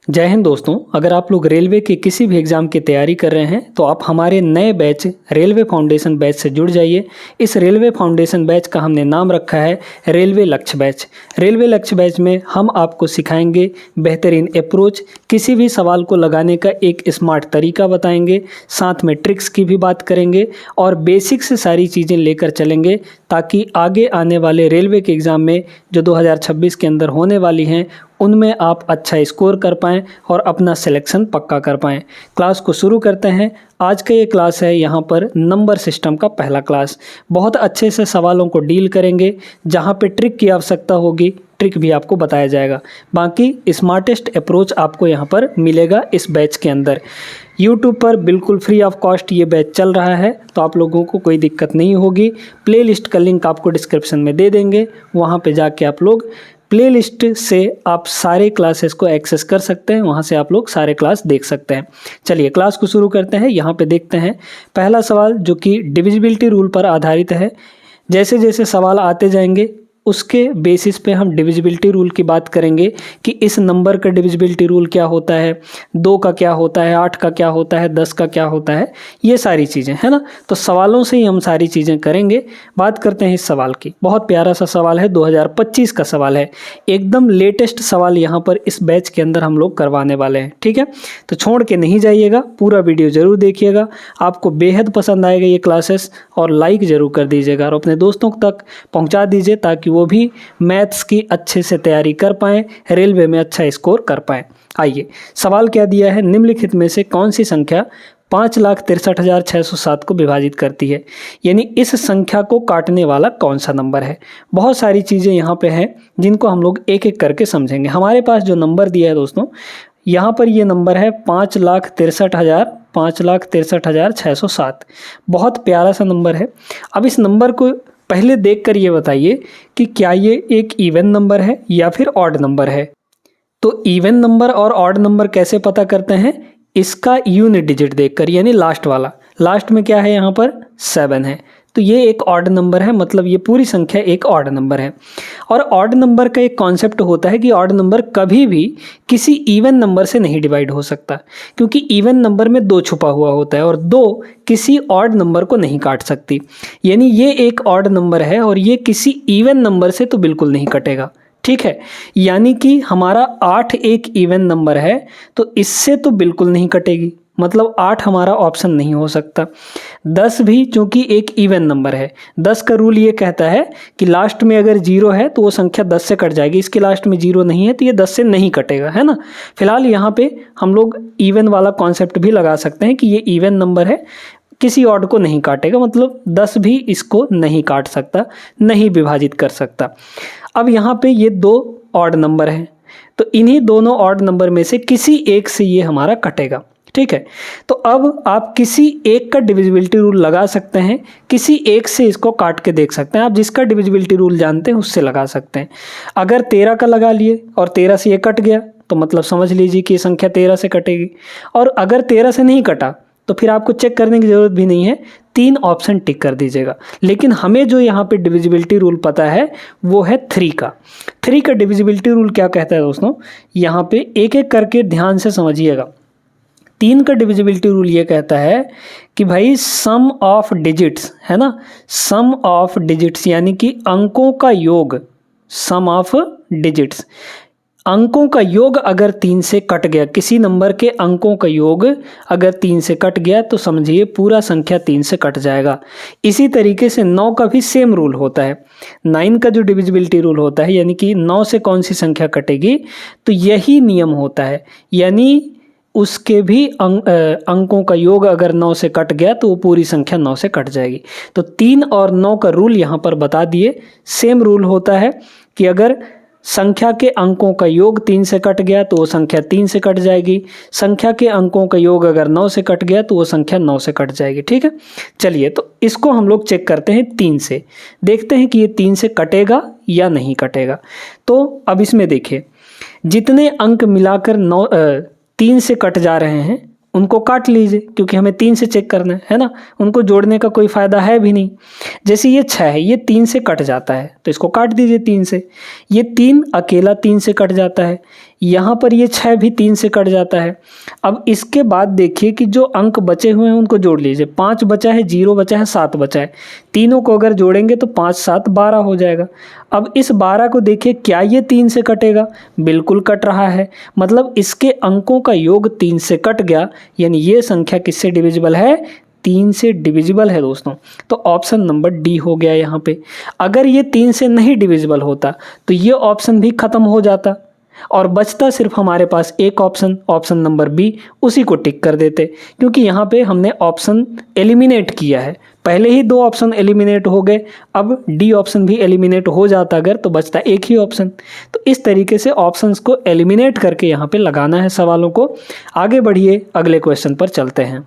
जय हिंद दोस्तों। अगर आप लोग रेलवे के किसी भी एग्ज़ाम की तैयारी कर रहे हैं तो आप हमारे नए बैच रेलवे फाउंडेशन बैच से जुड़ जाइए। इस रेलवे फाउंडेशन बैच का हमने नाम रखा है रेलवे लक्ष्य बैच। रेलवे लक्ष्य बैच में हम आपको सिखाएंगे बेहतरीन अप्रोच, किसी भी सवाल को लगाने का एक स्मार्ट तरीका बताएंगे, साथ में ट्रिक्स की भी बात करेंगे और बेसिक से सारी चीज़ें लेकर चलेंगे ताकि आगे आने वाले रेलवे के एग्ज़ाम में जो 2026 के अंदर होने वाली हैं उनमें आप अच्छा स्कोर कर पाएँ और अपना सिलेक्शन पक्का कर पाएँ। क्लास को शुरू करते हैं। आज का ये क्लास है यहाँ पर नंबर सिस्टम का पहला क्लास। बहुत अच्छे से सवालों को डील करेंगे, जहाँ पे ट्रिक की आवश्यकता होगी ट्रिक भी आपको बताया जाएगा। बाकी स्मार्टेस्ट अप्रोच आपको यहाँ पर मिलेगा इस बैच के अंदर। YouTube पर बिल्कुल फ्री ऑफ कॉस्ट ये बैच चल रहा है, तो आप लोगों को कोई दिक्कत नहीं होगी। प्लेलिस्ट का लिंक आपको डिस्क्रिप्शन में दे देंगे, वहाँ पे जाके आप लोग प्लेलिस्ट से आप सारे क्लासेस को एक्सेस कर सकते हैं, वहाँ से आप लोग सारे क्लास देख सकते हैं। चलिए क्लास को शुरू करते हैं। यहाँ पे देखते हैं पहला सवाल जो कि डिविजिबिलिटी रूल पर आधारित है। जैसे जैसे सवाल आते जाएंगे उसके बेसिस पे हम डिविजिबिलिटी रूल की बात करेंगे कि इस नंबर का डिविजिबिलिटी रूल क्या होता है, 2 का क्या होता है, 8 का क्या होता है, 10 का क्या होता है, ये सारी चीज़ें है ना। तो सवालों से ही हम सारी चीज़ें करेंगे। बात करते हैं इस सवाल की। बहुत प्यारा सा सवाल है, 2025 का सवाल है, एकदम लेटेस्ट सवाल यहाँ पर इस बैच के अंदर हम लोग करवाने वाले हैं। ठीक है, तो छोड़ के नहीं जाइएगा, पूरा वीडियो ज़रूर देखिएगा, आपको बेहद पसंद आएगा ये क्लासेस। और लाइक ज़रूर कर दीजिएगा और अपने दोस्तों तक पहुँचा दीजिए ताकि वो भी मैथ्स की अच्छे से तैयारी कर पाएँ, रेलवे में अच्छा स्कोर कर पाएँ। आइए सवाल क्या दिया है, निम्नलिखित में से कौन सी संख्या 5,63,607 को विभाजित करती है, यानी इस संख्या को काटने वाला कौन सा नंबर है। बहुत सारी चीज़ें यहाँ पे हैं जिनको हम लोग एक एक करके समझेंगे। हमारे पास जो नंबर दिया है दोस्तों, यहाँ पर ये नंबर है 5,63,607। बहुत प्यारा सा नंबर है। अब इस नंबर को पहले देखकर ये बताइए कि क्या ये एक इवन नंबर है या फिर ऑड नंबर है। तो इवन नंबर और ऑड नंबर कैसे पता करते हैं, इसका यूनिट डिजिट देखकर, यानी लास्ट वाला। लास्ट में क्या है, यहाँ पर 7 है, तो ये एक ऑड नंबर है, मतलब ये पूरी संख्या एक ऑड नंबर है। और ऑड नंबर का एक कॉन्सेप्ट होता है कि ऑड नंबर कभी भी किसी इवन नंबर से नहीं डिवाइड हो सकता, क्योंकि इवन नंबर में 2 छुपा हुआ होता है और 2 किसी ऑड नंबर को नहीं काट सकती। यानी ये एक ऑड नंबर है और ये किसी इवन नंबर से तो बिल्कुल नहीं कटेगा। ठीक है, यानी कि हमारा 8 एक इवन नंबर है, तो इससे तो बिल्कुल नहीं कटेगी, मतलब 8 हमारा ऑप्शन नहीं हो सकता। 10 भी चूंकि एक इवन नंबर है, 10 का रूल ये कहता है कि लास्ट में अगर 0 है तो वो संख्या 10 से कट जाएगी, इसके लास्ट में 0 नहीं है तो ये 10 से नहीं कटेगा, है ना। फिलहाल यहाँ पे हम लोग इवन वाला कॉन्सेप्ट भी लगा सकते हैं कि ये इवन नंबर है, किसी ऑड को नहीं काटेगा, मतलब 10 भी इसको नहीं काट सकता, नहीं विभाजित कर सकता। अब यहाँ पे ये 2 ऑड नंबर हैं, तो इन्हीं दोनों ऑड नंबर में से किसी एक से ये हमारा कटेगा। ठीक है, तो अब आप किसी एक का डिविजिबिलिटी रूल लगा सकते हैं, किसी एक से इसको काट के देख सकते हैं। आप जिसका डिविजिबिलिटी रूल जानते हैं उससे लगा सकते हैं। अगर 13 का लगा लिए और 13 से ये कट गया तो मतलब समझ लीजिए कि ये संख्या 13 से कटेगी। और अगर 13 से नहीं कटा तो फिर आपको चेक करने की ज़रूरत भी नहीं है, 3 ऑप्शन टिक कर दीजिएगा। लेकिन हमें जो यहाँ पे डिविजिबिलिटी रूल पता है वो है 3 का। 3 का डिविजिबिलिटी रूल क्या कहता है दोस्तों, यहाँ पे एक एक करके ध्यान से समझिएगा। 3 का डिविजिबिलिटी रूल ये कहता है कि भाई सम ऑफ डिजिट्स, है ना, सम ऑफ डिजिट्स यानी कि अंकों का योग, सम ऑफ डिजिट्स, अंकों का योग अगर 3 से कट गया, किसी नंबर के अंकों का योग अगर 3 से कट गया तो समझिए पूरा संख्या 3 से कट जाएगा। इसी तरीके से 9 का भी सेम रूल होता है। 9 का जो डिविजिबिलिटी रूल होता है, यानी कि 9 से कौन सी संख्या कटेगी, तो यही नियम होता है, यानी उसके भी अंकों का योग अगर 9 से कट गया तो वो पूरी संख्या 9 से कट जाएगी। तो 3 और 9 का रूल यहाँ पर बता दिए। सेम रूल होता है कि अगर संख्या के अंकों का योग 3 से कट गया तो वो संख्या 3 से कट जाएगी, संख्या के अंकों का योग अगर 9 से कट गया तो वो संख्या 9 से कट जाएगी। ठीक है, चलिए तो इसको हम लोग चेक करते हैं 3 से, देखते हैं कि ये 3 से कटेगा या नहीं कटेगा। तो अब इसमें देखिए, जितने अंक मिलाकर 3 से कट जा रहे हैं उनको काट लीजिए, क्योंकि हमें 3 से चेक करना है ना, उनको जोड़ने का कोई फ़ायदा है भी नहीं। जैसे ये 6 है, ये 3 से कट जाता है तो इसको काट दीजिए 3 से। ये 3 अकेला 3 से कट जाता है, यहाँ पर ये 6 भी 3 से कट जाता है। अब इसके बाद देखिए कि जो अंक बचे हुए हैं उनको जोड़ लीजिए। 5 बचा है, 0 बचा है, 7 बचा है। तीनों को अगर जोड़ेंगे तो 5 7 12 हो जाएगा। अब इस 12 को देखिए, क्या ये 3 से कटेगा? बिल्कुल कट रहा है, मतलब इसके अंकों का योग 3 से कट गया, यानी ये संख्या किससे डिविजिबल है? 3 से डिविजिबल है दोस्तों। तो ऑप्शन नंबर डी हो गया यहाँ पे। अगर ये 3 से नहीं डिविजिबल होता तो ये ऑप्शन भी खत्म हो जाता और बचता सिर्फ हमारे पास एक ऑप्शन, ऑप्शन नंबर बी। उसी को टिक कर देते, क्योंकि यहाँ पे हमने ऑप्शन एलिमिनेट किया है। पहले ही 2 ऑप्शन एलिमिनेट हो गए, अब डी ऑप्शन भी एलिमिनेट हो जाता अगर, तो बचता एक ही ऑप्शन। तो इस तरीके से ऑप्शंस को एलिमिनेट करके यहाँ पे लगाना है सवालों को। आगे बढ़िए, अगले क्वेश्चन पर चलते हैं।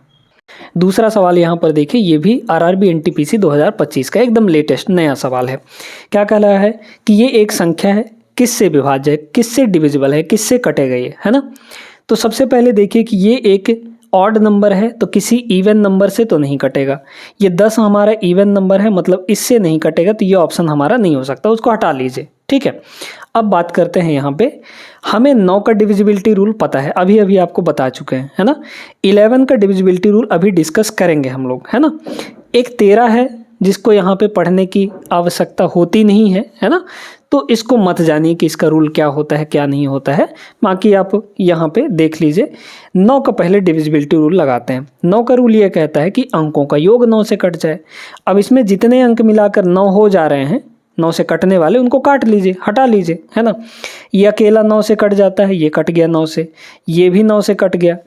दूसरा सवाल यहाँ पर देखिए, ये भी आरआरबी एनटीपीसी 2025 का एकदम लेटेस्ट नया सवाल है। क्या कह रहा है कि ये एक संख्या है, किससे विभाज्य है, किससे डिविजिबल है, किससे कटेगा ये, है ना। तो सबसे पहले देखिए कि ये एक ऑड नंबर है, तो किसी इवन नंबर से तो नहीं कटेगा। ये 10 हमारा इवन नंबर है, मतलब इससे नहीं कटेगा, तो ये ऑप्शन हमारा नहीं हो सकता, उसको हटा लीजिए। ठीक है, अब बात करते हैं यहाँ पे। हमें 9 का डिविजिबिलिटी रूल पता है, अभी अभी आपको बता चुके हैं, है ना। 11 का डिविजिबिलिटी रूल अभी डिस्कस करेंगे हम लोग, है ना। एक 13 है जिसको यहाँ पे पढ़ने की आवश्यकता होती नहीं है, है ना। तो इसको मत जानिए कि इसका रूल क्या होता है क्या नहीं होता है, बाकी आप यहाँ पे देख लीजिए। 9 का पहले डिविजिबिलिटी रूल लगाते हैं। 9 का रूल ये कहता है कि अंकों का योग 9 से कट जाए। अब इसमें जितने अंक मिलाकर 9 हो जा रहे हैं, 9 से कटने वाले, उनको काट लीजिए, हटा लीजिए, है ना। ये अकेला 9 से कट जाता है, ये कट गया 9 से, ये भी 9 से कट गया।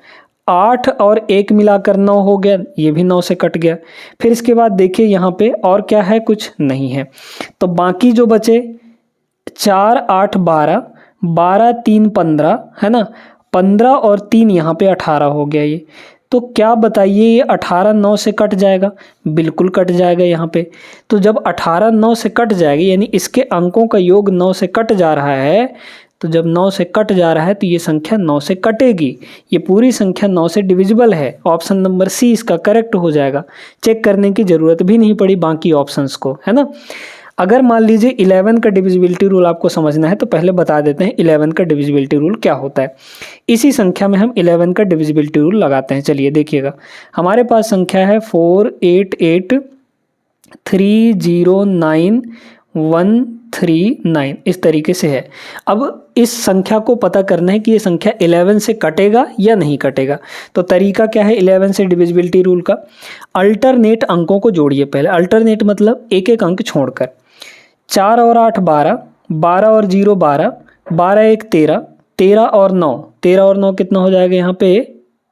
8 और 1 मिलाकर 9 हो गया, ये भी 9 से कट गया। फिर इसके बाद देखिए यहाँ पे और क्या है, कुछ नहीं है। तो बाकी जो बचे 4 8 12, 12 3 15, है ना। 15 और 3 यहाँ पे 18 हो गया ये। तो क्या बताइए, ये 18 9 से कट जाएगा? बिल्कुल कट जाएगा यहाँ पे। तो जब 18 9 से कट जाएगा, यानी इसके अंकों का योग 9 से कट जा रहा है, तो जब 9 से कट जा रहा है तो ये संख्या 9 से कटेगी। ये पूरी संख्या 9 से डिविजिबल है। ऑप्शन नंबर सी इसका करेक्ट हो जाएगा। चेक करने की ज़रूरत भी नहीं पड़ी बाकी ऑप्शंस को, है ना। अगर मान लीजिए 11 का डिविजिबिलिटी रूल आपको समझना है, तो पहले बता देते हैं 11 का डिविजिबिलिटी रूल क्या होता है। इसी संख्या में हम 11 का डिविजिबिलिटी रूल लगाते हैं। चलिए देखिएगा, हमारे पास संख्या है 4883091139, इस तरीके से है। अब इस संख्या को पता करना है कि ये संख्या 11 से कटेगा या नहीं कटेगा। तो तरीका क्या है 11 से डिविजिबिलिटी रूल का? अल्टरनेट अंकों को जोड़िए पहले। अल्टरनेट मतलब एक एक अंक छोड़कर। 4 और 8 12, 12 और 0 12, 12 1 13, 13 और 9, 13 और 9 कितना हो जाएगा यहाँ पे?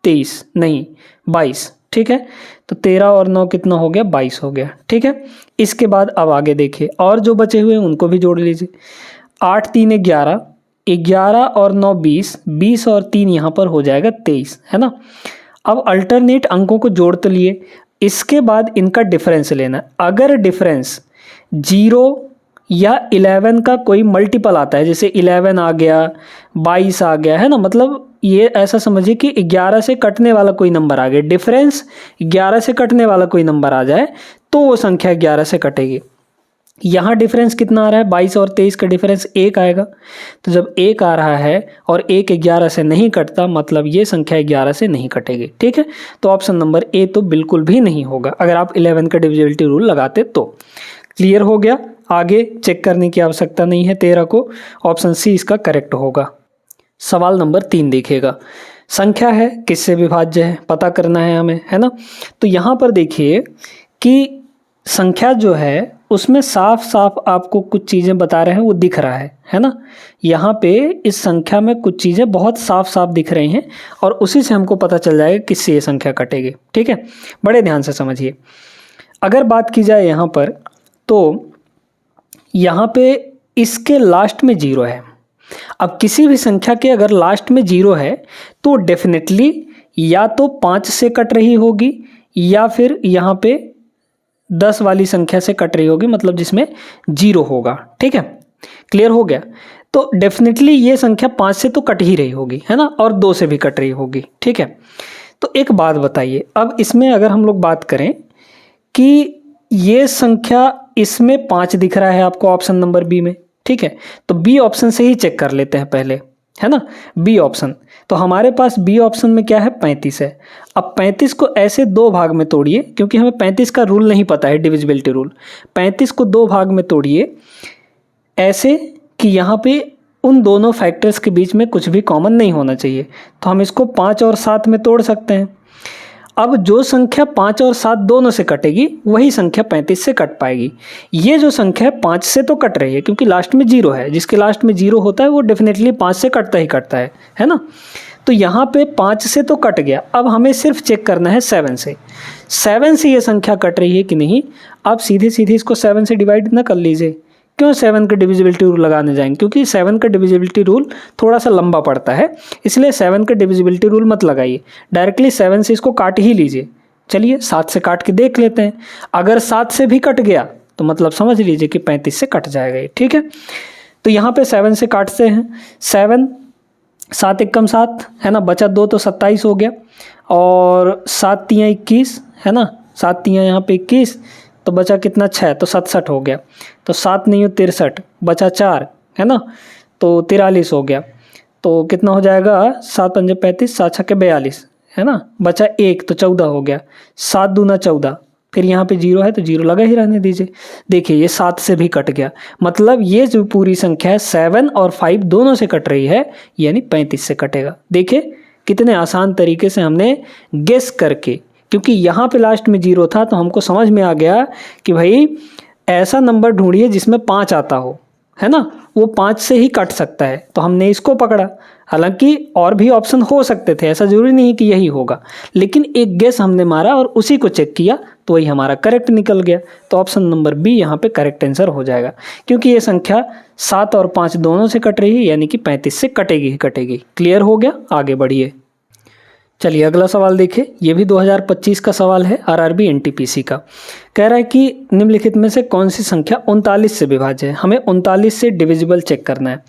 23 नहीं 22। ठीक है, तो 13 और 9 कितना हो गया? 22 हो गया। ठीक है, इसके बाद अब आगे देखिए, और जो बचे हुए हैं उनको भी जोड़ लीजिए। 8 3 11, 11 और 9 20, 20 और 3 यहाँ पर हो जाएगा 23, है ना। अब अल्टरनेट अंकों को जोड़ तो लिए, इसके बाद इनका डिफरेंस लेना। अगर डिफरेंस 0 या 11 का कोई मल्टीपल आता है, जैसे 11 आ गया, 22 आ गया, है ना, मतलब ये ऐसा समझिए कि 11 से कटने वाला कोई नंबर आ गया, डिफरेंस 11 से कटने वाला कोई नंबर आ जाए तो वो संख्या 11 से कटेगी। यहाँ डिफरेंस कितना आ रहा है? 22 और 23 का डिफरेंस 1 आएगा। तो जब 1 आ रहा है और 1 11 से नहीं कटता, मतलब ये संख्या 11 से नहीं कटेगी। ठीक है, तो ऑप्शन नंबर ए तो बिल्कुल भी नहीं होगा अगर आप 11 का डिविजिबिलिटी रूल लगाते तो। क्लियर हो गया, आगे चेक करने की आवश्यकता नहीं है 13 को। ऑप्शन सी इसका करेक्ट होगा। सवाल नंबर 3 देखिएगा, संख्या है किससे विभाज्य है पता करना है हमें, है ना। तो यहाँ पर देखिए कि संख्या जो है उसमें साफ साफ आपको कुछ चीज़ें बता रहे हैं, वो दिख रहा है ना। यहाँ पे इस संख्या में कुछ चीज़ें बहुत साफ साफ दिख रही हैं और उसी से हमको पता चल जाएगा किससे ये संख्या कटेगी। ठीक है, बड़े ध्यान से समझिए। अगर बात की जाए यहाँ पर, तो यहाँ पे इसके लास्ट में 0 है। अब किसी भी संख्या के अगर लास्ट में 0 है तो डेफिनेटली या तो 5 से कट रही होगी या फिर यहाँ पे 10 वाली संख्या से कट रही होगी, मतलब जिसमें 0 होगा। ठीक है, क्लियर हो गया। तो डेफिनेटली ये संख्या 5 से तो कट ही रही होगी, है ना, और 2 से भी कट रही होगी। ठीक है, तो एक बात बताइए, अब इसमें अगर हम लोग बात करें कि ये संख्या, इसमें 5 दिख रहा है आपको ऑप्शन नंबर बी में। ठीक है, तो बी ऑप्शन से ही चेक कर लेते हैं पहले। है ना, बी ऑप्शन। तो हमारे पास बी ऑप्शन में क्या है, 35 है। अब 35 को ऐसे दो भाग में तोड़िए, क्योंकि हमें 35 का रूल नहीं पता है, डिविजिबिलिटी रूल। 35 को दो भाग में तोड़िए ऐसे कि यहाँ पे उन दोनों फैक्टर्स के बीच में कुछ भी कॉमन नहीं होना चाहिए। तो हम इसको 5 और 7 में तोड़ सकते हैं। अब जो संख्या 5 और 7 दोनों से कटेगी वही संख्या 35 से कट पाएगी। ये जो संख्या है 5 से तो कट रही है, क्योंकि लास्ट में 0 है। जिसके लास्ट में 0 होता है वो डेफिनेटली 5 से कटता ही कटता है ना। तो यहाँ पे 5 से तो कट गया। अब हमें सिर्फ चेक करना है 7 से। 7 से ये संख्या कट रही है कि नहीं। आप सीधे सीधे इसको 7 से डिवाइड ना कर लीजिए। क्यों 7 का डिविजिबिलिटी रूल लगाने जाएंगे, क्योंकि 7 का डिविजिबिलिटी रूल थोड़ा सा लंबा पड़ता है, इसलिए 7 का डिविजिबिलिटी रूल मत लगाइए। डायरेक्टली 7 से इसको काट ही लीजिए। चलिए 7 से काट के देख लेते हैं। अगर 7 से भी कट गया तो मतलब समझ लीजिए कि 35 से कट जाएगा ये, ठीक है। तो यहाँ पे 7 से काटते हैं। 7 7 एकम 7 है ना, बचा 2 तो 27 हो गया, और 7 तियाँ 21 है ना, 7 तियाँ यहाँ पे 21, तो बचा कितना 6, तो 67 हो गया। तो 7 नहीं हो 63, बचा 4 है ना, तो 43 हो गया। तो कितना हो जाएगा, 7 पंजे 35, 7 छक्के 42 है ना, बचा 1 तो 14 हो गया। 7 दूना 14, फिर यहाँ पे 0 है तो 0 लगा ही रहने दीजिए। देखिए ये 7 से भी कट गया, मतलब ये जो पूरी संख्या है 7 और 5 दोनों से कट रही है, यानी 35 से कटेगा। देखिए कितने आसान तरीके से हमने गेस करके, क्योंकि यहाँ पे लास्ट में 0 था तो हमको समझ में आ गया कि भाई ऐसा नंबर ढूंढिए जिसमें 5 आता हो, है ना, वो 5 से ही कट सकता है, तो हमने इसको पकड़ा। हालांकि और भी ऑप्शन हो सकते थे, ऐसा जरूरी नहीं कि यही होगा, लेकिन एक गेस हमने मारा और उसी को चेक किया तो वही हमारा करेक्ट निकल गया। तो ऑप्शन नंबर बी यहाँ पे करेक्ट आंसर हो जाएगा, क्योंकि ये संख्या 7 और 5 दोनों से कट रही है, यानी कि 35 से कटेगी ही कटेगी। क्लियर हो गया, आगे बढ़िए। चलिए अगला सवाल देखिए, ये भी 2025 का सवाल है, आरआरबी एनटीपीसी का। कह रहा है कि निम्नलिखित में से कौन सी संख्या 39 से विभाज्य है। हमें 39 से डिविजिबल चेक करना है।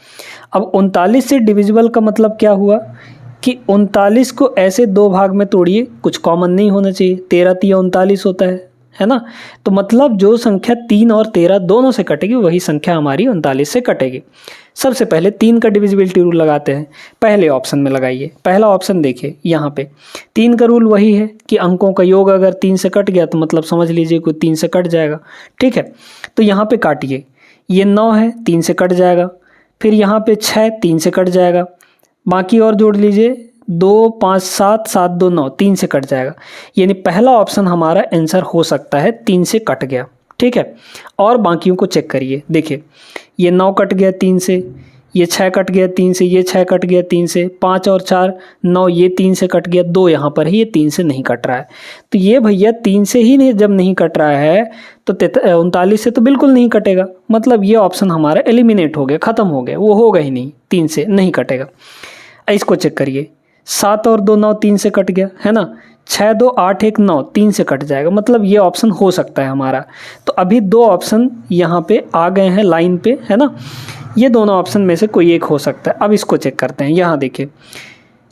अब 39 से डिविजिबल का मतलब क्या हुआ कि 39 को ऐसे दो भाग में तोड़िए, कुछ कॉमन नहीं होना चाहिए। 13 तिया 39 होता है ना, तो मतलब जो संख्या 3 और 13 दोनों से कटेगी वही संख्या हमारी 39 से कटेगी। सबसे पहले 3 का डिविजिबिलिटी रूल लगाते हैं, पहले ऑप्शन में लगाइए। पहला ऑप्शन देखिए, यहाँ पे 3 का रूल वही है कि अंकों का योग अगर 3 से कट गया तो मतलब समझ लीजिए कि 3 से कट जाएगा, ठीक है। तो यहाँ पे काटिए, ये 9 है 3 से कट जाएगा, फिर यहाँ पे 6 3 से कट जाएगा, बाकी और जोड़ लीजिए 2 5 7 7 2 9 3 से कट जाएगा। यानी पहला ऑप्शन हमारा आंसर हो सकता है 3 से कट गया, ठीक है। और बाकियों को चेक करिए, देखिए ये 9 कट गया 3 से, ये 6 कट गया 3 से, ये 6 कट गया 3 से, 5 और 4 9, ये 3 से कट गया, 2 यहाँ पर है, ये 3 से नहीं कट रहा है। तो ये भैया 3 से ही नहीं, जब नहीं कट रहा है तो 39 से तो बिल्कुल नहीं कटेगा, मतलब ये ऑप्शन हमारा एलिमिनेट हो गया, ख़त्म हो गया, वो होगा ही नहीं, 3 से नहीं कटेगा। इसको चेक करिए, 7 और 2 9 3 से कट गया है ना, 6 2 8 1 9 3 से कट जाएगा, मतलब ये ऑप्शन हो सकता है हमारा। तो अभी 2 ऑप्शन यहाँ पे आ गए हैं लाइन पे, है ना, ये दोनों ऑप्शन में से कोई एक हो सकता है। अब इसको चेक करते हैं, यहाँ देखिए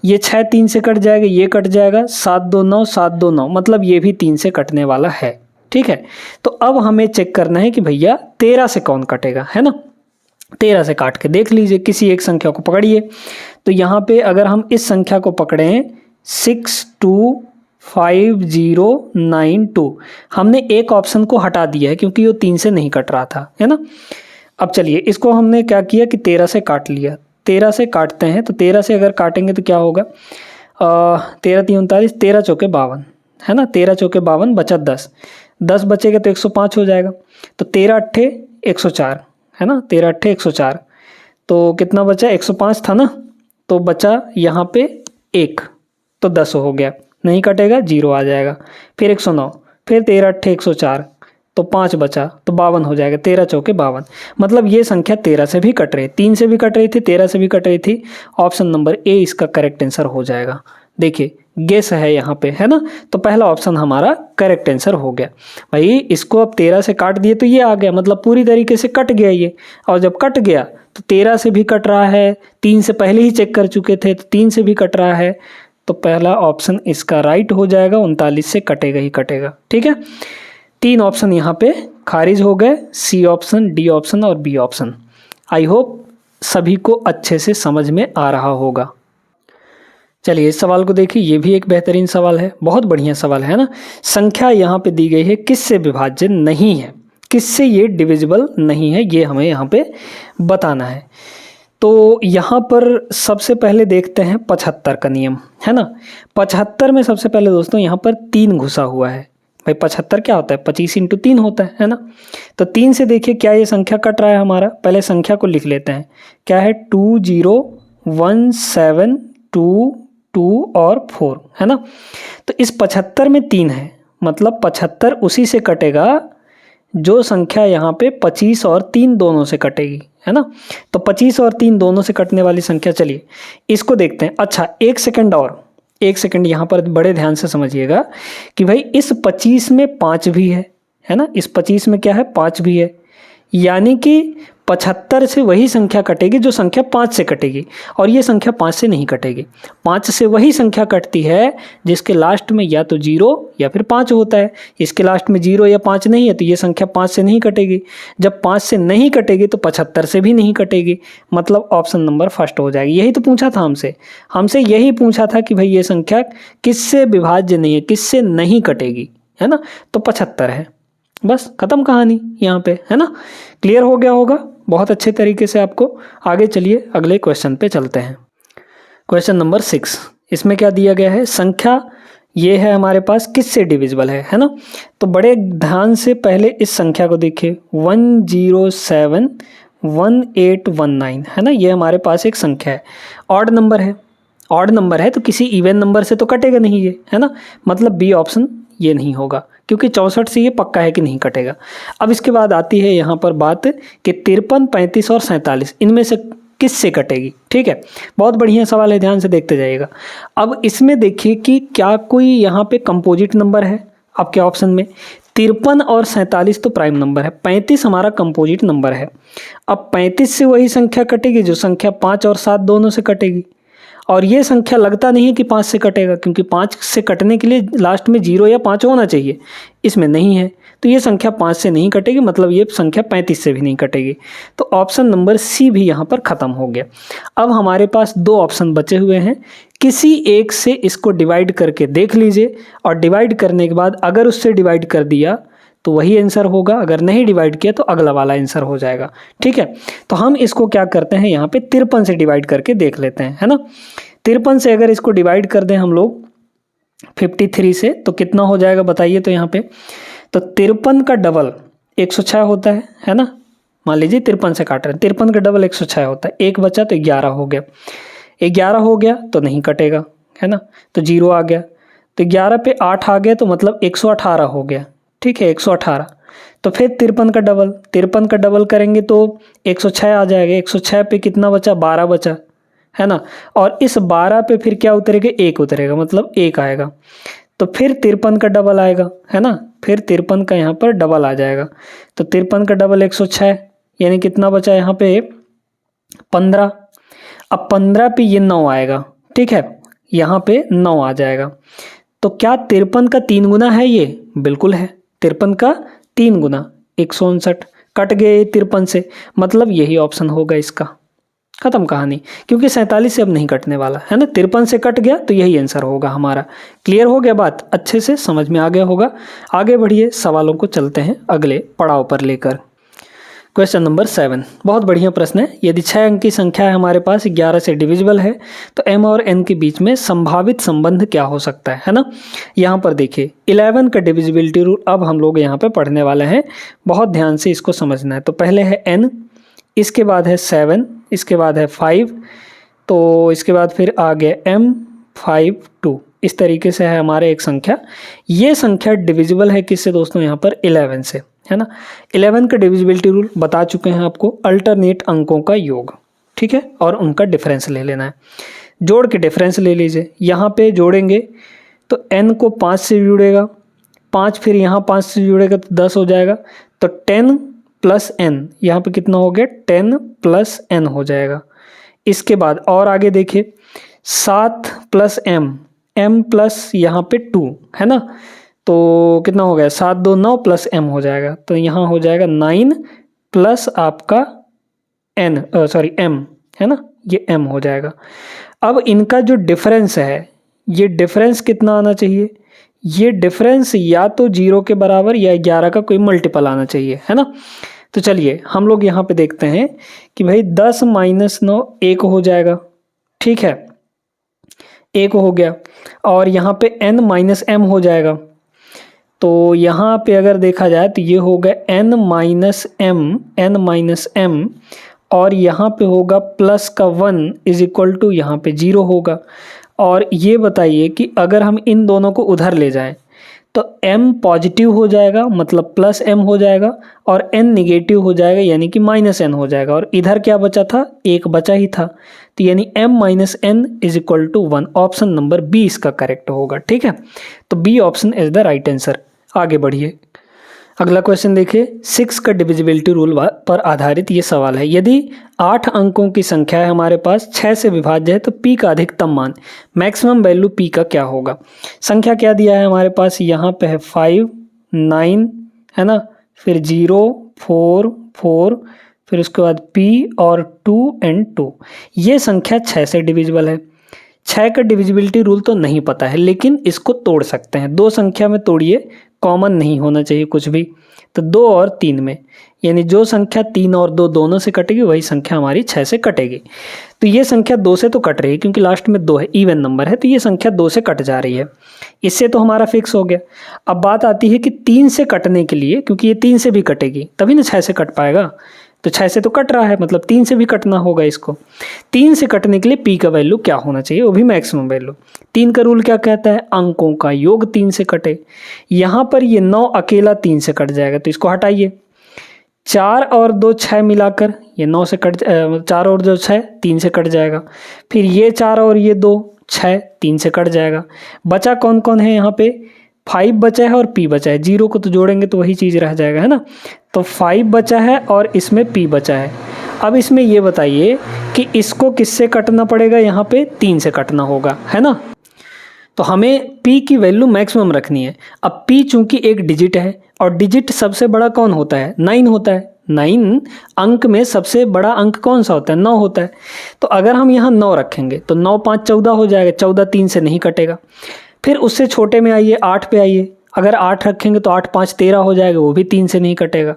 ये 6 3 से कट जाएगा, ये कट जाएगा, 7 2 9 7 2 9, मतलब ये भी 3 से कटने वाला है, ठीक है। तो अब हमें चेक करना है कि भैया 13 से कौन कटेगा, है ना। 13 से काट के देख लीजिए, किसी एक संख्या को पकड़िए। तो यहाँ पे अगर हम इस संख्या को पकड़ें 62592, हमने एक ऑप्शन को हटा दिया है क्योंकि वो 3 से नहीं कट रहा था, है ना। अब चलिए इसको हमने क्या किया कि 13 से काट लिया। 13 से काटते हैं, तो 13 से अगर काटेंगे तो क्या होगा, 13 3 39, 13 चौके 52 है ना, 13 चौके 52, बचा 10, 10 बचेगा तो 105 हो जाएगा। तो 13 अट्ठे 104 है ना, 13 अट्ठे 104, तो कितना बचा, 105 था ना, तो बचा यहाँ पे 1, तो 10 हो गया, नहीं कटेगा 0 आ जाएगा। फिर 109, फिर 13 अट्ठे 104, तो 5 बचा, तो 52 हो जाएगा, 13 चौके 52, मतलब ये संख्या 13 से भी कट रही, 3 से भी कट रही थी, 13 से भी कट रही थी। ऑप्शन नंबर ए इसका करेक्ट आंसर हो जाएगा। देखिए गेस है यहाँ पे, है ना, तो पहला ऑप्शन हमारा करेक्ट आंसर हो गया। भाई इसको अब 13 से काट दिए तो ये आ गया, मतलब पूरी तरीके से कट गया ये, और जब कट गया तो 13 से भी कट रहा है, 3 से पहले ही चेक कर चुके थे तो 3 से भी कट रहा है, तो पहला ऑप्शन इसका राइट हो जाएगा, 39 से कटेगा ही कटेगा, ठीक है। 3 ऑप्शन यहाँ पे खारिज हो गए, सी ऑप्शन, डी ऑप्शन और बी ऑप्शन। आई होप सभी को अच्छे से समझ में आ रहा होगा। चलिए इस सवाल को देखिए, ये भी एक बेहतरीन सवाल है, बहुत बढ़िया सवाल है ना। संख्या यहाँ पे दी गई है, किससे विभाज्य नहीं है, किससे ये डिविजिबल नहीं है, ये हमें यहाँ पे बताना है। तो यहाँ पर सबसे पहले देखते हैं 75 का नियम, है ना। 75 में सबसे पहले दोस्तों यहाँ पर 3 घुसा हुआ है। भाई 75 क्या होता है, 25 × 3 होता है ना। तो 3 से देखिए क्या ये संख्या कट रहा है हमारा, पहले संख्या को लिख लेते हैं। क्या है, 2 0 1 7 2 2 और 4, है ना। तो इस 75 में 3 है, मतलब 75 उसी से कटेगा जो संख्या यहाँ पे 25 और 3 दोनों से कटेगी, है ना। तो 25 और 3 दोनों से कटने वाली संख्या, चलिए इसको देखते हैं। अच्छा एक सेकंड यहाँ पर बड़े ध्यान से समझिएगा कि भाई इस 25 में 5 भी है ना। इस 25 में क्या है, 5 भी है, यानी कि 75 से वही संख्या कटेगी जो संख्या 5 से कटेगी, और ये संख्या 5 से नहीं कटेगी। 5 से वही संख्या कटती है जिसके लास्ट में या तो 0 या फिर 5 होता है। इसके लास्ट में 0 या 5 नहीं है तो ये संख्या 5 से नहीं कटेगी। जब 5 से नहीं कटेगी तो 75 से भी नहीं कटेगी, मतलब ऑप्शन नंबर फर्स्ट हो जाएगी। यही तो पूछा था हमसे यही पूछा था कि भाई ये संख्या किससे विभाज्य नहीं है, किससे नहीं कटेगी, है ना। तो 75 है, बस खत्म कहानी यहाँ पे, है ना। क्लियर हो गया होगा बहुत अच्छे तरीके से आपको। आगे चलिए अगले क्वेश्चन पे चलते हैं। क्वेश्चन नंबर 6, इसमें क्या दिया गया है, संख्या ये है हमारे पास किससे डिविजिबल है ना। तो बड़े ध्यान से पहले इस संख्या को देखिए, 1071819, है ना। ये हमारे पास एक संख्या है, ऑड नंबर है तो किसी इवन नंबर से तो कटेगा नहीं ये, है ना। मतलब बी ऑप्शन ये नहीं होगा, क्योंकि 64 से ये पक्का है कि नहीं कटेगा। अब इसके बाद आती है यहाँ पर बात कि 53, 35 और 47 इनमें से किससे कटेगी, ठीक है। बहुत बढ़िया सवाल है, ध्यान से देखते जाइएगा। अब इसमें देखिए कि क्या कोई यहाँ पे कंपोजिट नंबर है आपके ऑप्शन में। 53 और 47 तो प्राइम नंबर है, 35 हमारा कंपोजिट नंबर है। अब 35 से वही संख्या कटेगी जो संख्या 5 और 7 दोनों से कटेगी, और ये संख्या लगता नहीं है कि 5 से कटेगा, क्योंकि 5 से कटने के लिए लास्ट में 0 या 5 होना चाहिए, इसमें नहीं है। तो ये संख्या 5 से नहीं कटेगी, मतलब ये संख्या 35 से भी नहीं कटेगी। तो ऑप्शन नंबर सी भी यहाँ पर ख़त्म हो गया। अब हमारे पास 2 ऑप्शन बचे हुए हैं, किसी एक से इसको डिवाइड करके देख लीजिए, और डिवाइड करने के बाद अगर उससे डिवाइड कर दिया तो वही आंसर होगा, अगर नहीं डिवाइड किया तो अगला वाला आंसर हो जाएगा, ठीक है। तो हम इसको क्या करते हैं, यहाँ पे 53 से डिवाइड करके देख लेते हैं, है ना। 53 से अगर इसको डिवाइड कर दें हम लोग 53 से तो कितना हो जाएगा बताइए। तो यहाँ पे तो 53 का डबल 106 होता है ना। मान लीजिए 53 से काट रहे हैं, 53 का डबल 106 होता है, एक बचा तो 11 हो गया। 11 हो गया तो नहीं कटेगा, है ना। तो 0 आ गया, तो 11 पे 8 आ गया, तो मतलब 118 हो गया, ठीक है, 118। तो फिर 53 का डबल करेंगे तो 106 आ जाएगा। 106 पे कितना बचा, 12 बचा, है ना। और इस 12 पे फिर क्या उतरेगा, 1 उतरेगा, मतलब 1 आएगा। तो फिर 53 का डबल आएगा, है ना। फिर 53 का यहाँ पर डबल आ जाएगा। तो 53 का डबल 106, यानी कितना बचा यहाँ पे 15। अब 15 पे ये 9 आएगा, ठीक है, यहाँ पे 9 आ जाएगा। तो क्या 53 का 3 गुना है ये, बिल्कुल है। 53 का 3 गुना 159, कट गए 53 से, मतलब यही ऑप्शन होगा इसका। खत्म कहानी, क्योंकि 47 से अब नहीं कटने वाला, है ना। 53 से कट गया तो यही आंसर होगा हमारा। क्लियर हो गया बात, अच्छे से समझ में आ गया होगा। आगे बढ़िए, सवालों को चलते हैं अगले पड़ाव पर लेकर। क्वेश्चन नंबर 7, बहुत बढ़िया प्रश्न है। यदि 6 अंक की संख्या है हमारे पास, 11 से डिविजिबल है, तो m और n के बीच में संभावित संबंध क्या हो सकता है ना। यहाँ पर देखिए 11 का डिविजिबिलिटी रूल अब हम लोग यहाँ पे पढ़ने वाले हैं, बहुत ध्यान से इसको समझना है। तो पहले है n, इसके बाद है 7, इसके बाद है 5, तो इसके बाद फिर आ गया m 5 2, इस तरीके से है हमारे एक संख्या। ये संख्या डिविजिबल है किससे दोस्तों, यहाँ पर 11 से, है ना। 11 का डिविजिबिलिटी रूल बता चुके हैं आपको, अल्टरनेट अंकों का योग, ठीक है, और उनका डिफरेंस ले लेना है। जोड़ के डिफरेंस ले लीजिए, यहाँ पे जोड़ेंगे तो n को 5 से जुड़ेगा, 5 फिर यहाँ 5 से जुड़ेगा तो 10 हो जाएगा। तो 10 प्लस n, यहाँ पे कितना हो गया, 10 प्लस n हो जाएगा। इसके बाद और आगे देखिए 7 प्लस m प्लस यहाँ पे 2, है ना। तो कितना हो गया, 7 2 9 प्लस m हो जाएगा। तो यहाँ हो जाएगा 9 प्लस आपका m, है ना, ये m हो जाएगा। अब इनका जो डिफरेंस है, ये डिफरेंस कितना आना चाहिए, ये डिफरेंस या तो 0 के बराबर या 11 का कोई मल्टीपल आना चाहिए, है ना। तो चलिए हम लोग यहाँ पे देखते हैं कि भाई 10 माइनस 9 1 हो जाएगा, ठीक है, 1 हो गया। और यहाँ पे n माइनस m हो जाएगा, तो यहाँ पे अगर देखा जाए तो ये होगा n माइनस m, और यहाँ पे होगा प्लस का 1 इज इक्वल टू यहाँ पे 0 होगा। और ये बताइए कि अगर हम इन दोनों को उधर ले जाएं तो m पॉजिटिव हो जाएगा, मतलब प्लस m हो जाएगा, और n निगेटिव हो जाएगा यानी कि माइनस n हो जाएगा। और इधर क्या बचा था, 1 बचा ही था, तो यानी m minus n is equal to 1। Option number B इसका करेक्ट होगा, ठीक है। तो B option is the right answer. आगे बढ़िए, अगला क्वेश्चन देखिए। 6 का डिविजिबिलिटी रूल पर आधारित ये सवाल है। यदि 8 अंकों की संख्या है हमारे पास, 6 से विभाज्य है, तो p का अधिकतम मान, मैक्सिमम वैल्यू p का क्या होगा। संख्या क्या दिया है हमारे पास, यहाँ पे है 5 9, है ना, फिर 0 4 4, फिर उसके बाद p और 2 and 2। ये संख्या 6 से डिविजिबल है। 6 का डिविजिबिलिटी रूल तो नहीं पता है, लेकिन इसको तोड़ सकते हैं। दो संख्या में तोड़िए, कॉमन नहीं होना चाहिए कुछ भी, तो 2 और 3 में, यानी जो संख्या 3 और 2 दोनों से कटेगी वही संख्या हमारी 6 से कटेगी। तो ये संख्या 2 से तो कट रही है क्योंकि लास्ट में 2 है, इवन नंबर है, तो ये संख्या 2 से कट जा रही है। इससे तो हमारा फिक्स हो गया। अब बात आती है कि 3 से कटने के लिए, क्योंकि ये 3 से भी कटेगी तभी ना 6 से कट पाएगा, तो 6 से तो कट रहा है, मतलब 3 से भी कटना होगा इसको। 3 से कटने के लिए p का वैल्यू क्या होना चाहिए, वो भी मैक्सिमम वैल्यू। 3 का रूल क्या कहता है, अंकों का योग 3 से कटे। यहाँ पर ये 9 अकेला 3 से कट जाएगा, तो इसको हटाइए। 4 और 2 6 मिलाकर ये 9 से कट, 4 और 2 6, 3 से कट जाएगा। फिर ये 4 और ये 2 6, 3 से कट जाएगा। बचा कौन कौन है, यहाँ पे 5 बचा है और p बचा है। 0 को तो जोड़ेंगे तो वही चीज़ रह जाएगा, है ना। तो 5 बचा है और इसमें p बचा है। अब इसमें ये बताइए कि इसको किससे कटना पड़ेगा, यहाँ पे 3 से कटना होगा, है ना। तो हमें p की वैल्यू मैक्सिमम रखनी है। अब p चूंकि एक डिजिट है, और डिजिट सबसे बड़ा कौन होता है, 9 होता है। 9 अंक में सबसे बड़ा अंक कौन सा होता है, 9 होता है। तो अगर हम यहाँ 9 रखेंगे तो 9 5 14 हो जाएगा, 14 3 से नहीं कटेगा। फिर उससे छोटे में आइए, 8 पे आइए, अगर 8 रखेंगे तो 8 5 13 हो जाएगा, वो भी 3 से नहीं कटेगा।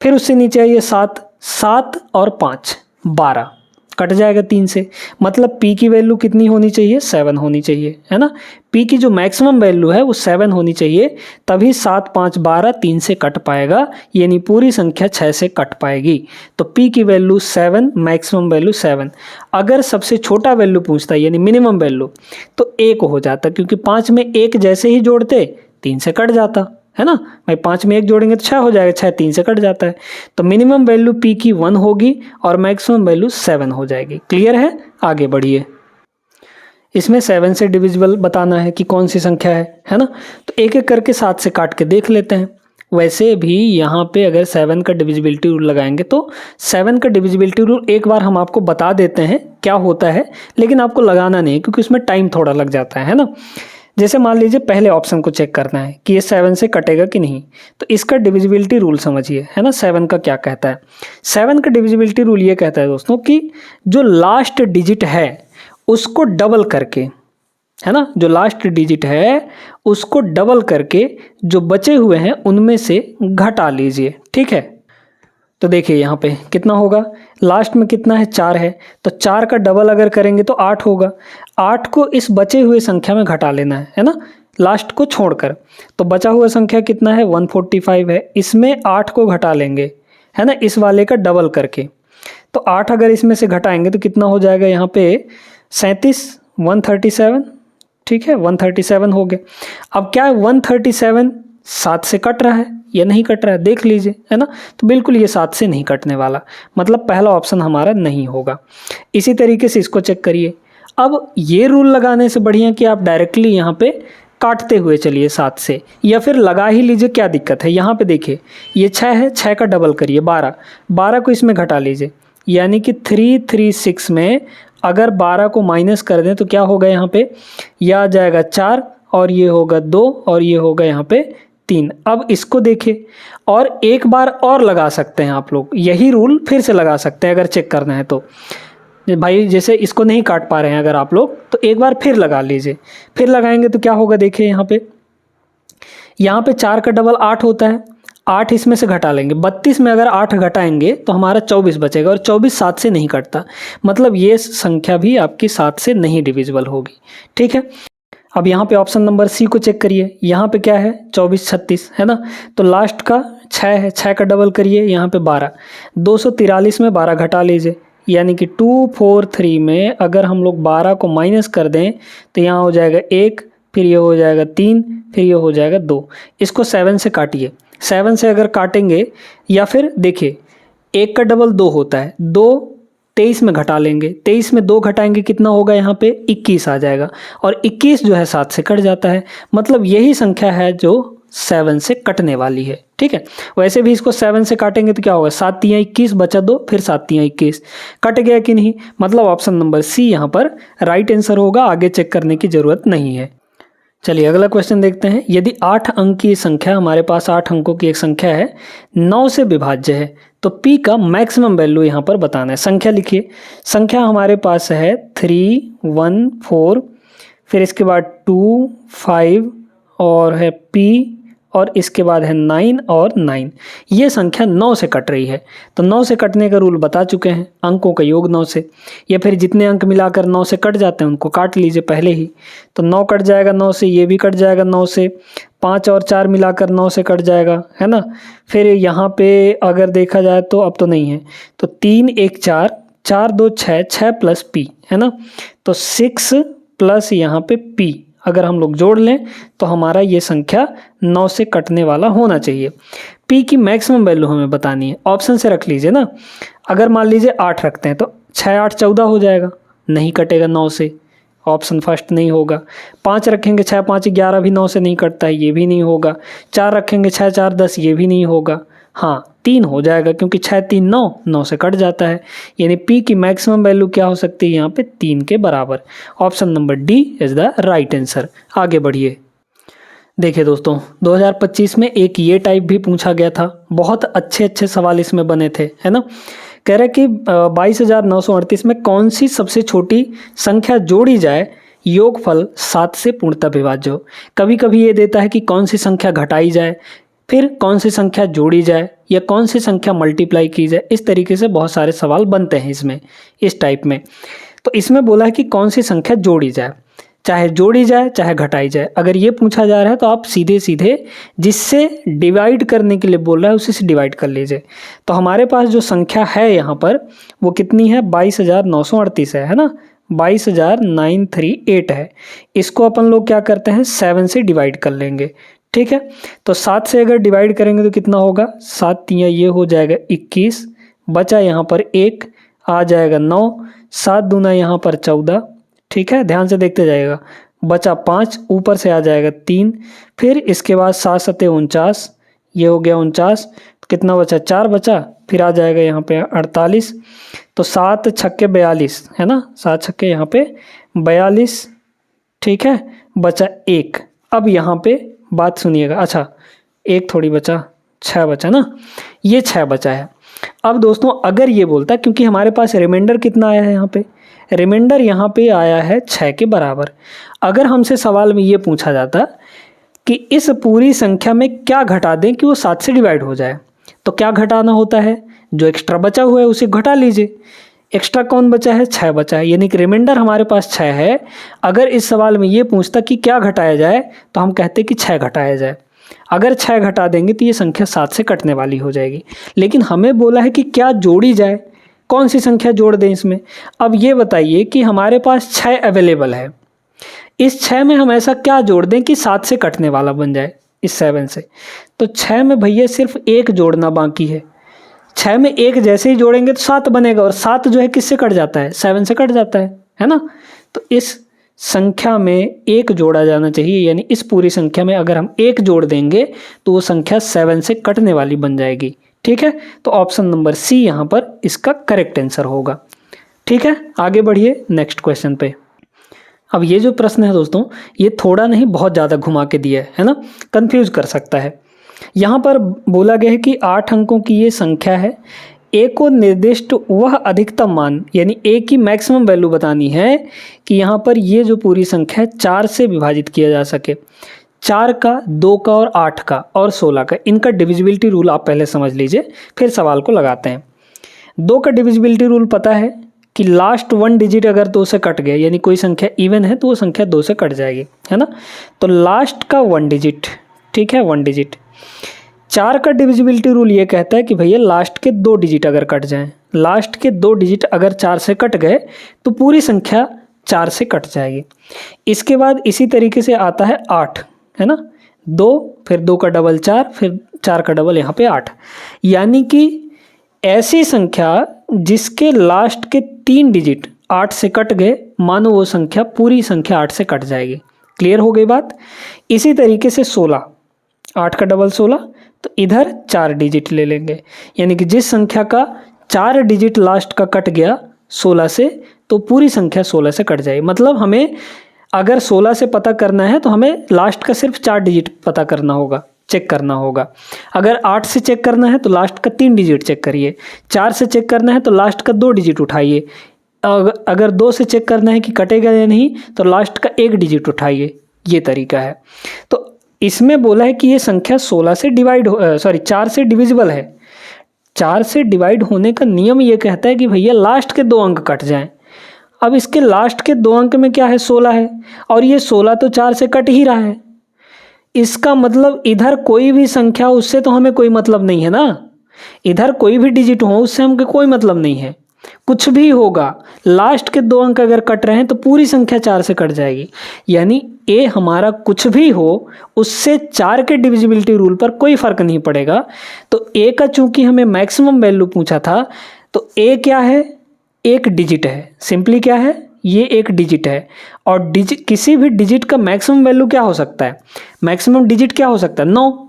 फिर उससे नीचे आइए, 7 7 और 5 12, कट जाएगा 3 से। मतलब p की वैल्यू कितनी होनी चाहिए, 7 होनी चाहिए, है ना। p की जो मैक्सिमम वैल्यू है वो 7 होनी चाहिए, तभी 7 5 12 3 से कट पाएगा, यानी पूरी संख्या 6 से कट पाएगी। तो p की वैल्यू 7, मैक्सिमम वैल्यू 7। अगर सबसे छोटा वैल्यू पूछता है यानी मिनिमम वैल्यू, तो 1 हो जाता, क्योंकि 5 में 1 जैसे ही जोड़ते 3 से कट जाता, है ना भाई। 5 में 1 जोड़ेंगे तो 6 हो जाएगा, 6 3 से कट जाता है। तो मिनिमम वैल्यू p की 1 होगी और मैक्सिमम वैल्यू 7 हो जाएगी। क्लियर है, आगे बढ़िए। इसमें 7 से डिविजिबल बताना है कि कौन सी संख्या है ना। तो एक एक करके 7 से काट के देख लेते हैं। वैसे भी यहाँ पे अगर 7 का डिविजिबिलिटी रूल लगाएंगे तो 7 का डिविजिबिलिटी रूल एक बार हम आपको बता देते हैं क्या होता है, लेकिन आपको लगाना नहीं है क्योंकि उसमें टाइम थोड़ा लग जाता है ना। जैसे मान लीजिए पहले ऑप्शन को चेक करना है कि ये 7 से कटेगा कि नहीं, तो इसका डिविजिबिलिटी रूल समझिए, है ना। 7 का क्या कहता है, 7 का डिविजिबिलिटी रूल ये कहता है दोस्तों कि जो लास्ट डिजिट है उसको डबल करके, है ना, जो लास्ट डिजिट है उसको डबल करके जो बचे हुए हैं उनमें से घटा लीजिए, ठीक है। तो देखिए यहाँ पे कितना होगा, लास्ट में कितना है 4 है, तो 4 का डबल अगर करेंगे तो 8 होगा। 8 को इस बचे हुए संख्या में घटा लेना है ना, लास्ट को छोड़कर। तो बचा हुआ संख्या कितना है 145 है, इसमें 8 को घटा लेंगे, है ना, इस वाले का डबल करके। तो 8 अगर इसमें से घटाएंगे तो कितना हो जाएगा यहाँ पे 37, 137, ठीक है, 137 हो गया। अब क्या है 137 7 से कट रहा है या नहीं कट रहा है, देख लीजिए, है ना। तो बिल्कुल ये 7 से नहीं कटने वाला, मतलब पहला ऑप्शन हमारा नहीं होगा। इसी तरीके से इसको चेक करिए। अब ये रूल लगाने से बढ़िया कि आप डायरेक्टली यहाँ पे काटते हुए चलिए 7 से, या फिर लगा ही लीजिए, क्या दिक्कत है। यहाँ पे देखिए ये 6 है, 6 का डबल करिए 12, 12 को इसमें घटा लीजिए, यानी कि 336 में अगर 12 को माइनस कर दें तो क्या होगा, यहाँ पे यह आ जाएगा 4 और ये होगा 2 और ये होगा यहाँ पे 3। अब इसको देखिए और एक बार और लगा सकते हैं आप लोग, यही रूल फिर से लगा सकते हैं अगर चेक करना है तो। भाई जैसे इसको नहीं काट पा रहे हैं अगर आप लोग, तो एक बार फिर लगा लीजिए। फिर लगाएंगे तो क्या होगा, देखिए यहाँ पे 4 का डबल 8 होता है, 8 इसमें से घटा लेंगे, 32 में अगर 8 घटाएंगे तो हमारा 24 बचेगा, और 24 7 से नहीं कटता, मतलब ये संख्या भी आपकी 7 से नहीं डिविजिबल होगी। ठीक है, अब यहाँ पे ऑप्शन नंबर सी को चेक करिए, यहाँ पे क्या है 24 36 है ना, तो लास्ट का 6 है, 6 का डबल करिए, यहाँ पे 12, 243 में 12 घटा लीजिए, यानी कि 243 में अगर हम लोग 12 को माइनस कर दें तो यहाँ हो जाएगा 1, फिर ये हो जाएगा 3, फिर ये हो जाएगा 2। इसको 7 से काटिए, 7 से अगर काटेंगे, या फिर देखिए 1 का डबल 2 होता है, 2 23 में घटा लेंगे, 23 में 2 घटाएंगे कितना होगा, यहाँ पे 21 आ जाएगा, और 21 जो है 7 से कट जाता है, मतलब यही संख्या है जो 7 से कटने वाली है। ठीक है, वैसे भी इसको 7 से काटेंगे तो क्या होगा, 7 तियां 21 बचा 2, फिर 7 तियां 21, कट गया कि नहीं, मतलब ऑप्शन नंबर सी यहाँ पर राइट आंसर होगा, आगे चेक करने की जरूरत नहीं है। चलिए अगला क्वेश्चन देखते हैं। यदि 8 अंक की संख्या, हमारे पास 8 अंकों की एक संख्या है, 9 से विभाज्य है, तो p का मैक्सिमम वैल्यू यहाँ पर बताना है। संख्या लिखिए, संख्या हमारे पास है 3 1 4, फिर इसके बाद 2 5 और है p, और इसके बाद है 9 और 9। ये संख्या 9 से कट रही है, तो 9 से कटने का रूल बता चुके हैं, अंकों का योग 9 से, या फिर जितने अंक मिलाकर 9 से कट जाते हैं उनको काट लीजिए पहले ही, तो 9 कट जाएगा 9 से, ये भी कट जाएगा 9 से, 5 और 4 मिलाकर 9 से कट जाएगा, है ना। फिर यहाँ पे अगर देखा जाए तो अब तो नहीं है, तो 3 1 4, 4 2 6, 6 प्लस p है ना, तो 6 प्लस यहाँ पे p अगर हम लोग जोड़ लें तो हमारा ये संख्या 9 से कटने वाला होना चाहिए। p की मैक्सिमम वैल्यू हमें बतानी है, ऑप्शन से रख लीजिए ना। अगर मान लीजिए 8 रखते हैं तो 6 8 14 हो जाएगा, नहीं कटेगा 9 से, ऑप्शन फर्स्ट नहीं होगा। 5 रखेंगे 6 5 11 भी 9 से नहीं कटता है, ये भी नहीं होगा। 4 रखेंगे 6 4 10, ये भी नहीं होगा। हाँ 3 हो जाएगा, क्योंकि 6 3 9, 9 से कट जाता है, यानी p की मैक्सिमम वैल्यू क्या हो सकती है यहाँ पे 3 के बराबर। Option number D is the right answer. आगे बढ़िए। देखिए दोस्तों 2025 में एक ये टाइप भी पूछा गया था, बहुत अच्छे सवाल इसमें बने थे, है ना। कह रहे कि 22,938 में कौन सी सबसे छोटी संख्या जोड़ी जाए योगफल 7 से पूर्णतः विभाज्य हो। कभी कभी ये देता है कि कौन सी संख्या घटाई जाए, फिर कौन सी संख्या जोड़ी जाए, या कौन सी संख्या मल्टीप्लाई की जाए। इस तरीके से बहुत सारे सवाल बनते हैं इसमें, इस टाइप में। तो इसमें बोला है कि कौन सी संख्या जोड़ी जाए, चाहे जोड़ी जाए चाहे घटाई जाए। अगर ये पूछा जा रहा है तो आप सीधे सीधे जिससे डिवाइड करने के लिए बोल रहा है उसी से डिवाइड कर लीजिए। तो हमारे पास जो संख्या है यहाँ पर वो कितनी है, 22,938 है ना, 22,938 है। इसको अपन लोग क्या करते हैं 7 से डिवाइड कर लेंगे। ठीक है, तो 7 से अगर डिवाइड करेंगे तो कितना होगा, 7 तियां ये हो जाएगा 21, बचा यहाँ पर 1 आ जाएगा 9, 7 दूना यहाँ पर 14। ठीक है, ध्यान से देखते जाएगा, बचा 5, ऊपर से आ जाएगा 3, फिर इसके बाद 7 7 49, ये हो गया 49, कितना बचा 4 बचा, फिर आ जाएगा यहाँ पे 48, तो 7 छक्के 42 है ना, 7 छक्के यहाँ पे 42। ठीक है, बचा 1। अब यहाँ पे बात सुनिएगा, अच्छा 1 थोड़ी बचा, 6 बचा ना, ये 6 बचा है। अब दोस्तों अगर ये बोलता, क्योंकि हमारे पास रिमाइंडर कितना आया है यहाँ पे, रिमाइंडर यहाँ पे आया है 6 के बराबर। अगर हमसे सवाल में ये पूछा जाता कि इस पूरी संख्या में क्या घटा दें कि वो 7 से डिवाइड हो जाए, तो क्या घटाना होता है, जो एक्स्ट्रा बचा हुआ है उसे घटा लीजिए। एक्स्ट्रा कौन बचा है, 6 बचा है, यानी कि रिमाइंडर हमारे पास 6 है। अगर इस सवाल में ये पूछता कि क्या घटाया जाए तो हम कहते कि 6 घटाया जाए। अगर 6 घटा देंगे तो ये संख्या 7 से कटने वाली हो जाएगी। लेकिन हमें बोला है कि क्या जोड़ी जाए, कौन सी संख्या जोड़ दें इसमें। अब ये बताइए कि हमारे पास 6 अवेलेबल है, इस 6 में हम ऐसा क्या जोड़ दें कि 7 से कटने वाला बन जाए इस 7 से। तो 6 में भैया सिर्फ 1 जोड़ना बाकी है। 6 में 1 जैसे ही जोड़ेंगे तो 7 बनेगा, और 7 जो है किससे कट जाता है, 7 से कट जाता है ना। तो इस संख्या में 1 जोड़ा जाना चाहिए, यानी इस पूरी संख्या में अगर हम 1 जोड़ देंगे तो वो संख्या 7 से कटने वाली बन जाएगी। ठीक है, तो ऑप्शन नंबर सी यहाँ पर इसका करेक्ट आंसर होगा। ठीक है, आगे बढ़िए नेक्स्ट क्वेश्चन पे। अब ये जो प्रश्न है दोस्तों, ये थोड़ा नहीं बहुत ज़्यादा घुमा के दिया है ना, कंफ्यूज कर सकता है। यहाँ पर बोला गया है कि 8 अंकों की ये संख्या है, ए को निर्दिष्ट वह अधिकतम मान यानी ए की मैक्सिमम वैल्यू बतानी है कि यहाँ पर ये जो पूरी संख्या है 4 से विभाजित किया जा सके। 4 का, 2 का और 8 का और 16 का, इनका डिविजिबिलिटी रूल आप पहले समझ लीजिए, फिर सवाल को लगाते हैं। 2 का डिविजिबिलिटी रूल पता है कि लास्ट 1 डिजिट अगर 2 से कट गया यानी कोई संख्या इवन है तो वो संख्या 2 से कट जाएगी, है ना। तो लास्ट का 1 डिजिट, ठीक है, 1 डिजिट। 4 का डिविजिबिलिटी रूल ये कहता है कि भैया लास्ट के 2 डिजिट अगर कट जाएं, लास्ट के 2 डिजिट अगर 4 से कट गए तो पूरी संख्या 4 से कट जाएगी। इसके बाद इसी तरीके से आता है 8, है ना, 2 फिर 2 का डबल 4 फिर 4 का डबल यहाँ पे 8, यानी कि ऐसी संख्या जिसके लास्ट के 3 डिजिट 8 से कट गए, मानो वो संख्या पूरी संख्या 8 से कट जाएगी। क्लियर हो गई बात। इसी तरीके से 16, 8 का डबल 16, तो इधर 4 डिजिट ले लेंगे, यानी कि जिस संख्या का 4 डिजिट लास्ट का कट गया 16 से तो पूरी संख्या 16 से कट जाएगी। मतलब हमें अगर 16 से पता करना है तो हमें लास्ट का सिर्फ 4 डिजिट पता करना होगा, चेक करना होगा। अगर 8 से चेक करना है तो लास्ट का 3 डिजिट चेक करिए, 4 से चेक करना है तो लास्ट का 2 डिजिट उठाइए, अगर 2 से चेक करना है कि कटेगा या नहीं तो लास्ट का 1 डिजिट उठाइए। ये तरीका है। तो इसमें बोला है कि ये संख्या 4 से डिविजिबल है। 4 से डिवाइड होने का नियम ये कहता है कि भैया लास्ट के 2 अंक कट जाएं। अब इसके लास्ट के 2 अंक में क्या है, 16 है, और ये 16 तो 4 से कट ही रहा है। इसका मतलब इधर कोई भी संख्या उससे तो हमें कोई मतलब नहीं है ना, इधर कोई भी डिजिट हो उससे हमें कोई मतलब नहीं है। कुछ भी होगा, लास्ट के 2 अंक अगर कट रहे हैं तो पूरी संख्या 4 से कट जाएगी। यानी ए हमारा कुछ भी हो उससे 4 के डिविजिबिलिटी रूल पर कोई फर्क नहीं पड़ेगा। तो ए का चूंकि हमें मैक्सिमम वैल्यू पूछा था तो ए क्या है, 1 डिजिट है। सिंपली क्या है, ये 1 डिजिट है। और किसी भी डिजिट का मैक्सिमम वैल्यू क्या हो सकता है, मैक्सिमम डिजिट क्या हो सकता है, 9।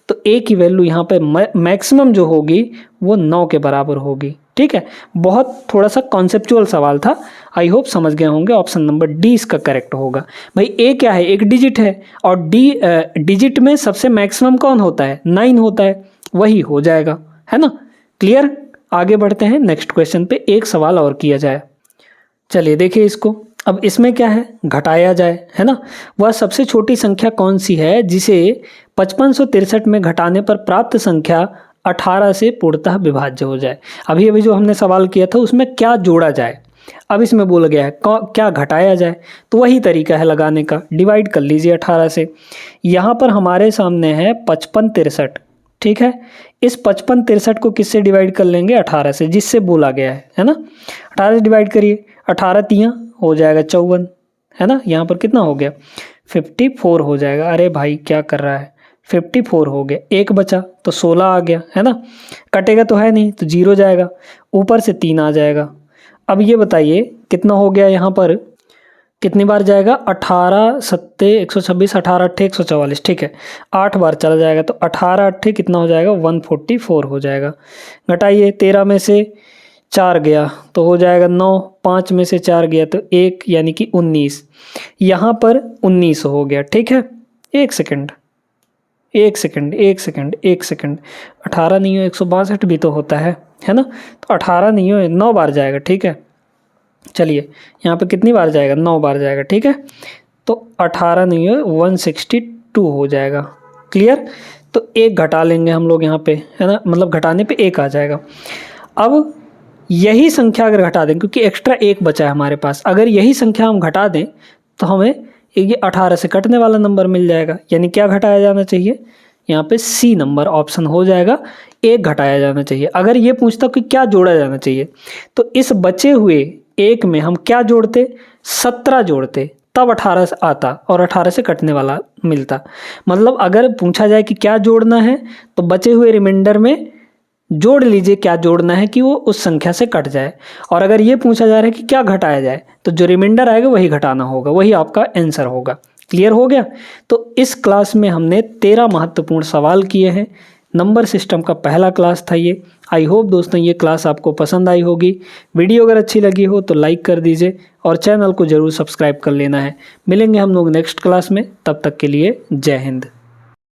तो ए की वैल्यू यहाँ पे मैक्सिमम जो होगी वो 9 के बराबर होगी। ठीक है, बहुत थोड़ा सा कॉन्सेप्चुअल सवाल था, आई होप समझ गए होंगे। ऑप्शन नंबर डी इसका करेक्ट होगा। भाई ए क्या है, 1 डिजिट है, और डिजिट में सबसे मैक्सिमम कौन होता है, 9 होता है, वही हो जाएगा, है ना। क्लियर, आगे बढ़ते हैं नेक्स्ट क्वेश्चन पे। एक सवाल और किया जाए, चलिए देखिए इसको। अब इसमें क्या है, घटाया जाए, है ना। वह सबसे छोटी संख्या कौन सी है जिसे 5563 में घटाने पर प्राप्त संख्या 18 से पूर्णतः विभाज्य हो जाए। अभी जो हमने सवाल किया था उसमें क्या जोड़ा जाए, अब इसमें बोला गया है क्या घटाया जाए। तो वही तरीका है लगाने का, डिवाइड कर लीजिए 18 से। यहाँ पर हमारे सामने है 5563, ठीक है। इस 5563 को किससे डिवाइड कर लेंगे, 18 से, जिससे बोला गया है ना। 18 से डिवाइड करिए, 18 तियाँ हो जाएगा 54, है ना। यहाँ पर कितना हो गया, 54 हो जाएगा। अरे भाई क्या कर रहा है, 54 हो गया, 1 बचा तो 16 आ गया, है ना। कटेगा तो है नहीं तो 0 जाएगा, ऊपर से 3 आ जाएगा। अब ये बताइए कितना हो गया, यहाँ पर कितनी बार जाएगा, 18 7 126, 18 8 144, ठीक है, 8 बार चला जाएगा। तो 18 8 कितना हो जाएगा, 144 हो जाएगा। घटाइए, 13 में से 4 गया तो हो जाएगा 9, 5 में से 4 गया तो 1, यानी कि 19। यहाँ पर 19 हो गया, ठीक है। एक सेकंड 18 नहीं हो 162 भी तो होता है ना। तो 18 नहीं हो 9 बार जाएगा, ठीक है। चलिए यहाँ पे कितनी बार जाएगा, 9 बार जाएगा, ठीक है। तो 18 नहीं हो 162 हो जाएगा। क्लियर, तो 1 घटा लेंगे हम लोग यहाँ पे, है ना, मतलब घटाने पे 1 आ जाएगा। अब यही संख्या अगर घटा दें, क्योंकि एक्स्ट्रा 1 बचा है हमारे पास, अगर यही संख्या हम घटा दें तो हमें ये 18 से कटने वाला नंबर मिल जाएगा। यानी क्या घटाया जाना चाहिए, यहाँ पे सी नंबर ऑप्शन हो जाएगा, 1 घटाया जाना चाहिए। अगर ये पूछता कि क्या जोड़ा जाना चाहिए तो इस बचे हुए 1 में हम क्या जोड़ते, 17 जोड़ते, तब 18 आता और 18 से कटने वाला मिलता। मतलब अगर पूछा जाए कि क्या जोड़ना है तो बचे हुए रिमाइंडर में जोड़ लीजिए क्या जोड़ना है कि वो उस संख्या से कट जाए। और अगर ये पूछा जा रहा है कि क्या घटाया जाए तो जो रिमाइंडर आएगा वही घटाना होगा, वही आपका आंसर होगा। क्लियर हो गया। तो इस क्लास में हमने 13 महत्वपूर्ण सवाल किए हैं। नंबर सिस्टम का पहला क्लास था ये। आई होप दोस्तों ये क्लास आपको पसंद आई होगी। वीडियो अगर अच्छी लगी हो तो लाइक कर दीजिए और चैनल को ज़रूर सब्सक्राइब कर लेना है। मिलेंगे हम लोग नेक्स्ट क्लास में, तब तक के लिए जय हिंद।